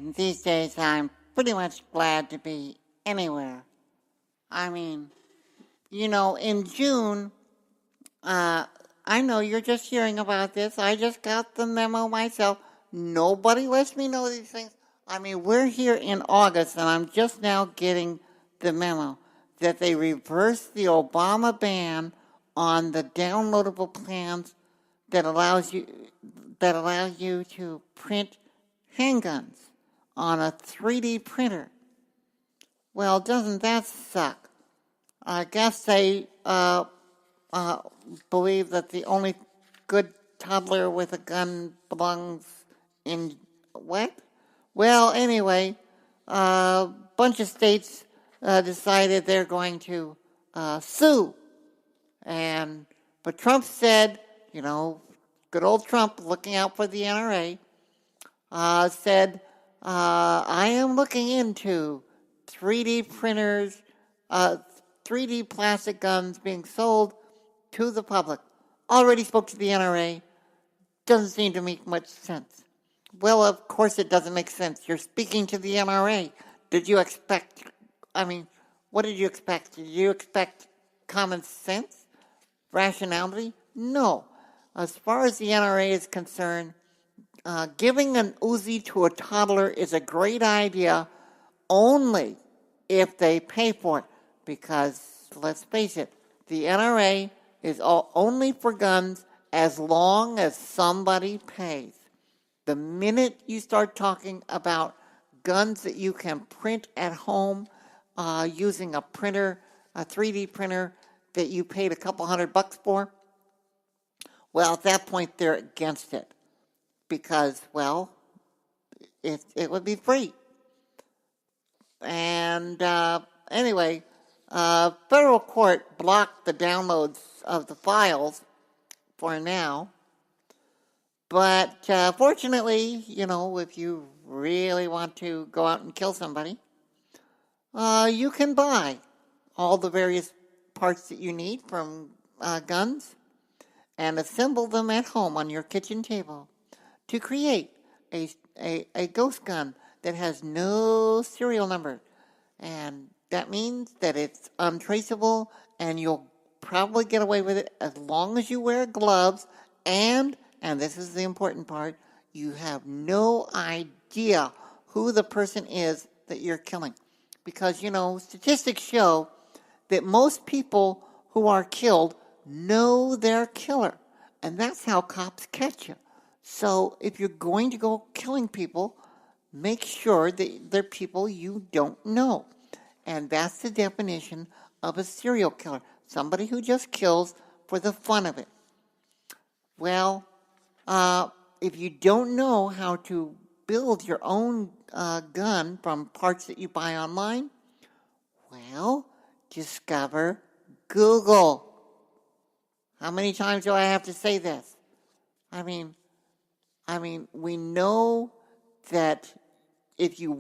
And these days I'm pretty much glad to be anywhere. I mean, in June, I know you're just hearing about this. I just got the memo myself. Nobody lets me know these things. I mean, we're here in August, and I'm just now getting the memo that they reversed the Obama ban on the downloadable plans that allow you to print handguns on a 3D printer. Well, doesn't that suck? I guess they believe that the only good toddler with a gun belongs in what? Well, anyway, a bunch of states decided they're going to sue. But Trump said, good old Trump looking out for the NRA, said, I am looking into 3D printers, 3D plastic guns being sold to the public. Already spoke to the NRA. Doesn't seem to make much sense. Well, of course it doesn't make sense. You're speaking to the NRA. What did you expect? Did you expect common sense? Rationality? No. As far as the NRA is concerned, giving an Uzi to a toddler is a great idea only if they pay for it. Because, let's face it, the NRA is only for guns as long as somebody pays. The minute you start talking about guns that you can print at home using a printer, a 3D printer that you paid a couple $100 for, well, at that point they're against it because, well, it would be free. And anyway, federal court blocked the downloads of the files for now. But fortunately, if you really want to go out and kill somebody, you can buy all the various parts that you need from guns and assemble them at home on your kitchen table to create a ghost gun that has no serial number. And that means that it's untraceable and you'll probably get away with it as long as you wear gloves and this is the important part, you have no idea who the person is that you're killing. Because, statistics show that most people who are killed know their killer. And that's how cops catch you. So if you're going to go killing people, make sure that they're people you don't know. And that's the definition of a serial killer. Somebody who just kills for the fun of it. Well, if you don't know how to build your own gun from parts that you buy online, well, discover Google. How many times do I have to say this? I mean, we know that if you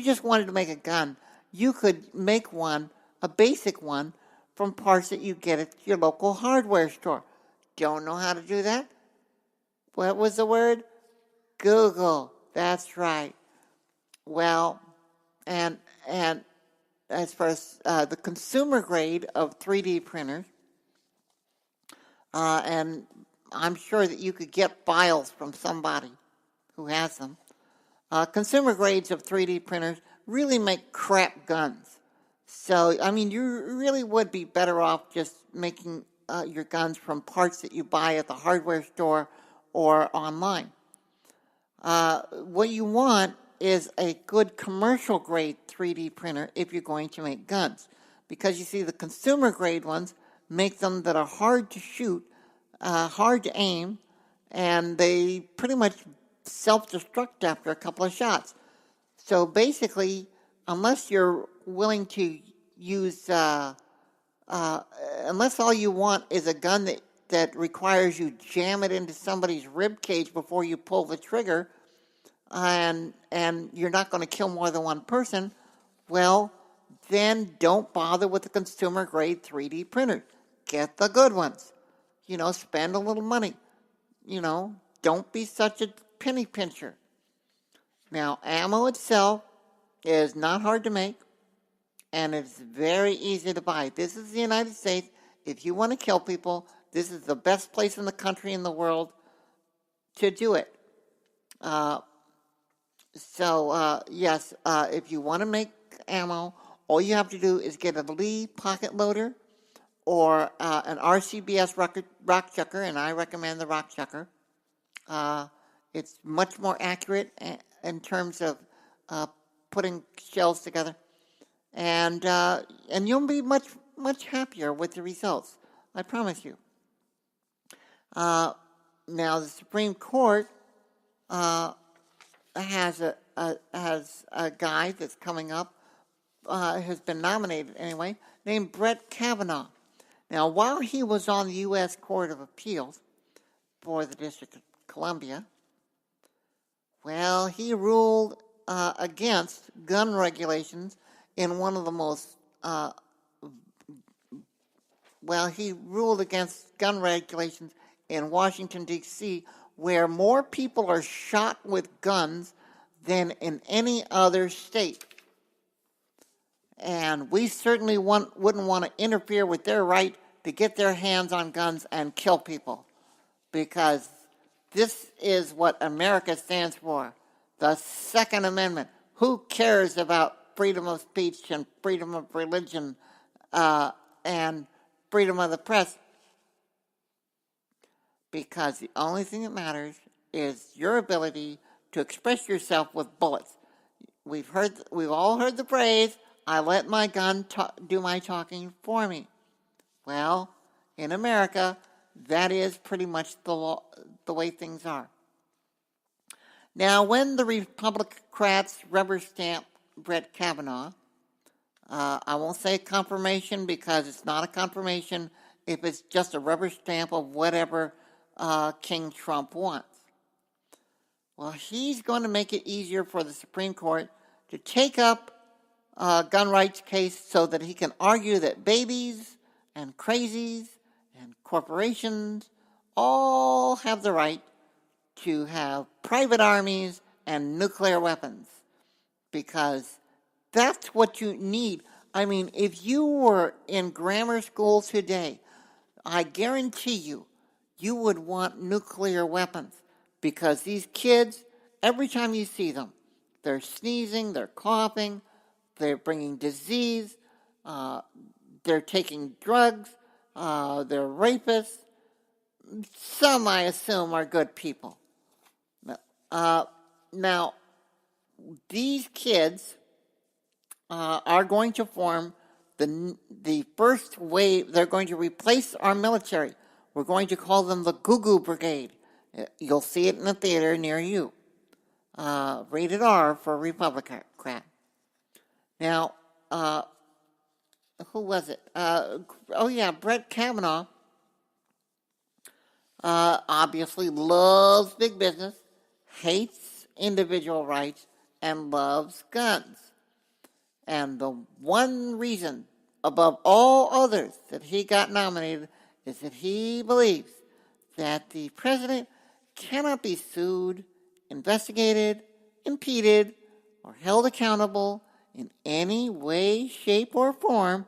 just wanted to make a gun, you could make one, a basic one, from parts that you get at your local hardware store. Don't know how to do that? What was the word? Google. That's right. Well, and as far as the consumer grade of 3D printers, and I'm sure that you could get files from somebody who has them. Consumer grades of 3D printers really make crap guns. So, you really would be better off just making your guns from parts that you buy at the hardware store or online. What you want is a good commercial grade 3D printer if you're going to make guns. Because you see, the consumer grade ones make them that are hard to shoot, hard to aim, and they pretty much self-destruct after a couple of shots. So basically, unless you're willing to use, unless all you want is a gun that requires you jam it into somebody's rib cage before you pull the trigger, and you're not going to kill more than one person, well, then don't bother with the consumer grade 3D printer. Get the good ones. Spend a little money. Don't be such a penny pincher. Now, ammo itself is not hard to make, and it's very easy to buy. This is the United States. If you want to kill people, this is the best place in the country, in the world, to do it. Yes, if you want to make ammo, all you have to do is get a Lee pocket loader or an RCBS rock chucker, and I recommend the rock chucker. It's much more accurate in terms of putting shells together, and you'll be much happier with the results. I promise you. Now the Supreme Court has a guy that's coming up, has been nominated anyway, named Brett Kavanaugh. Now, while he was on the U.S. Court of Appeals for the District of Columbia, well, he ruled against gun regulations in one of the most, he ruled against gun regulations in Washington, D.C., where more people are shot with guns than in any other state. And we certainly wouldn't want to interfere with their right to get their hands on guns and kill people, because this is what America stands for, the Second Amendment. Who cares about freedom of speech and freedom of religion and freedom of the press? Because the only thing that matters is your ability to express yourself with bullets. We've all heard the phrase, "I let my gun do my talking for me." Well, in America, that is pretty much the way things are. Now, when the Republicans rubber stamp Brett Kavanaugh, I won't say confirmation, because it's not a confirmation if it's just a rubber stamp of whatever King Trump wants. Well, he's going to make it easier for the Supreme Court to take up a gun rights case so that he can argue that babies and crazies and corporations all have the right to have private armies and nuclear weapons, because that's what you need. I mean, if you were in grammar school today, I guarantee you would want nuclear weapons, because these kids, every time you see them, they're sneezing, they're coughing, they're bringing disease, they're taking drugs, they're rapists. Some, I assume, are good people. Now, these kids are going to form the first wave. They're going to replace our military. We're going to call them the Goo Goo Brigade. You'll see it in the theater near you. Rated R for Republican. Now, who was it? Brett Kavanaugh obviously loves big business, hates individual rights, and loves guns. And the one reason above all others that he got nominated is that he believes that the president cannot be sued, investigated, impeded, or held accountable in any way, shape, or form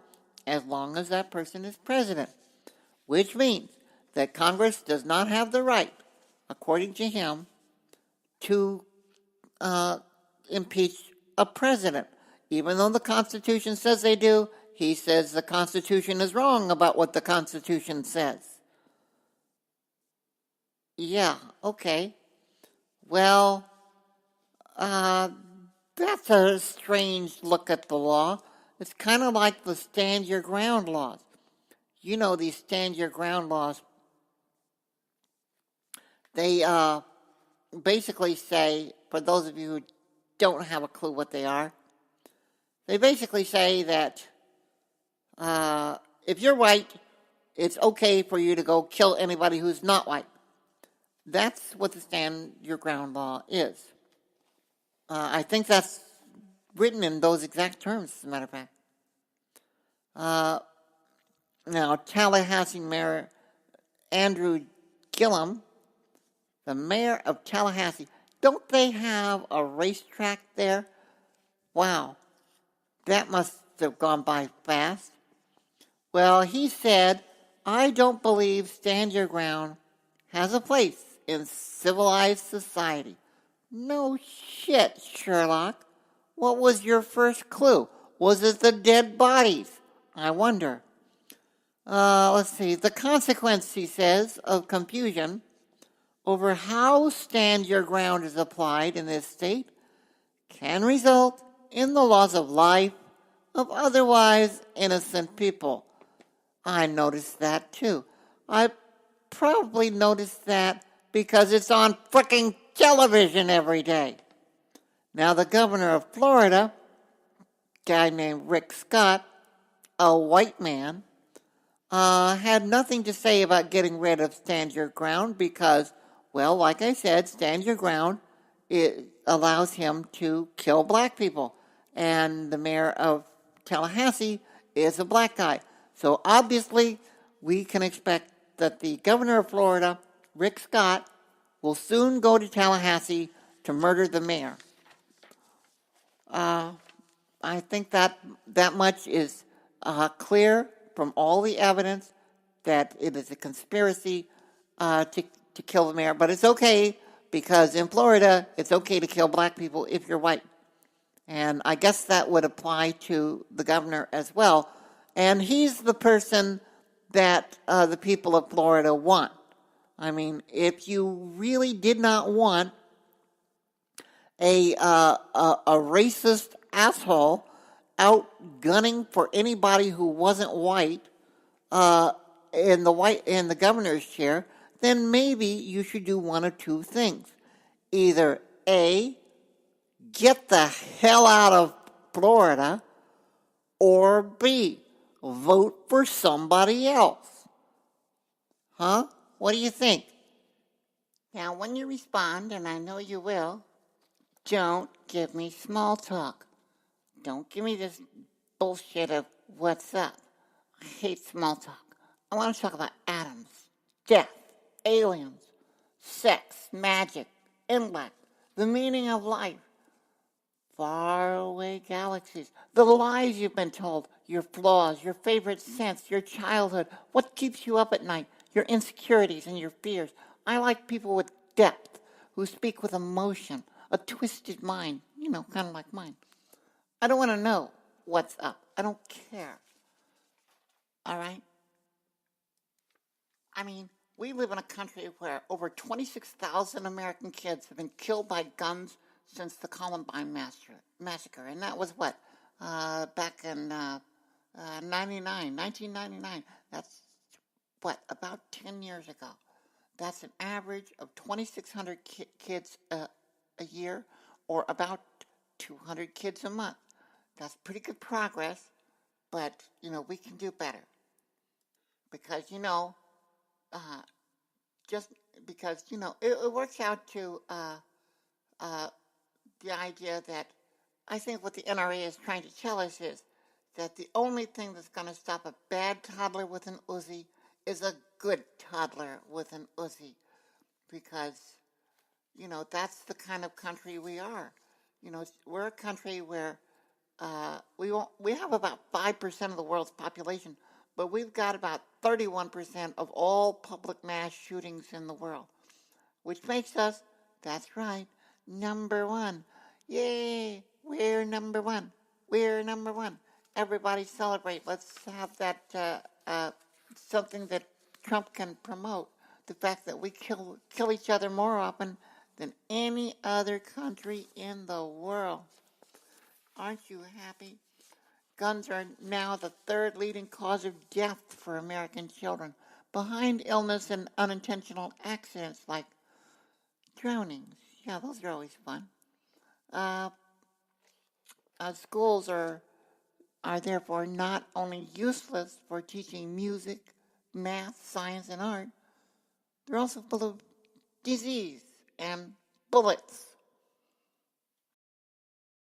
as long as that person is president, which means that Congress does not have the right, according to him, to impeach a president. Even though the Constitution says they do, he says the Constitution is wrong about what the Constitution says. Yeah, okay. Well, that's a strange look at the law. It's kind of like the stand your ground laws. You know, these stand your ground laws, they basically say, for those of you who don't have a clue what they are, they basically say that if you're white, it's okay for you to go kill anybody who's not white. That's what the stand your ground law is. I think that's written in those exact terms, as a matter of fact. Now, Tallahassee Mayor Andrew Gillum, the mayor of Tallahassee, Don't they have a racetrack there? Wow, that must have gone by fast. Well, he said, I don't believe stand your ground has a place in civilized society. No shit, Sherlock. What was your first clue? Was it the dead bodies? I wonder. Let's see. The consequence, he says, of confusion over how stand your ground is applied in this state can result in the loss of life of otherwise innocent people. I noticed that too. I probably noticed that because it's on frickin' television every day. Now, the governor of Florida, a guy named Rick Scott, a white man, had nothing to say about getting rid of Stand Your Ground because, well, like I said, Stand Your Ground, it allows him to kill black people. And the mayor of Tallahassee is a black guy. So obviously, we can expect that the governor of Florida, Rick Scott, will soon go to Tallahassee to murder the mayor. I think that much is clear from all the evidence that it is a conspiracy to kill the mayor. But it's okay because in Florida, it's okay to kill black people if you're white. And I guess that would apply to the governor as well. And he's the person that the people of Florida want. I mean, if you really did not want a racist asshole out gunning for anybody who wasn't white in the governor's chair, then maybe you should do one of two things. Either A, get the hell out of Florida, or B, vote for somebody else. Huh? What do you think? Now, when you respond, and I know you will, don't give me small talk. Don't give me this bullshit of what's up. I hate small talk. I want to talk about atoms, death, aliens, sex, magic, intellect, the meaning of life, faraway galaxies, the lies you've been told, your flaws, your favorite scents, your childhood, what keeps you up at night, your insecurities and your fears. I like people with depth, who speak with emotion, a twisted mind, kind of like mine. I don't want to know what's up. I don't care. All right? I mean, we live in a country where over 26,000 American kids have been killed by guns since the Columbine massacre. And that was what? Back in 1999. That's what? About 10 years ago. That's an average of 2,600 kids a year, or about 200 kids a month. That's pretty good progress, but, we can do better. Because, just because, it works out to the idea that I think what the NRA is trying to tell us is that the only thing that's going to stop a bad toddler with an Uzi is a good toddler with an Uzi. Because, that's the kind of country we are. We're a country where we have about 5% of the world's population, but we've got about 31% of all public mass shootings in the world, which makes us, that's right, number one. Yay, we're number one. We're number one. Everybody celebrate. Let's have that something that Trump can promote, the fact that we kill each other more often than any other country in the world. Aren't you happy? Guns are now the third leading cause of death for American children, behind illness and unintentional accidents like drownings. Yeah, those are always fun. Schools are therefore not only useless for teaching music, math, science, and art, they're also full of disease and bullets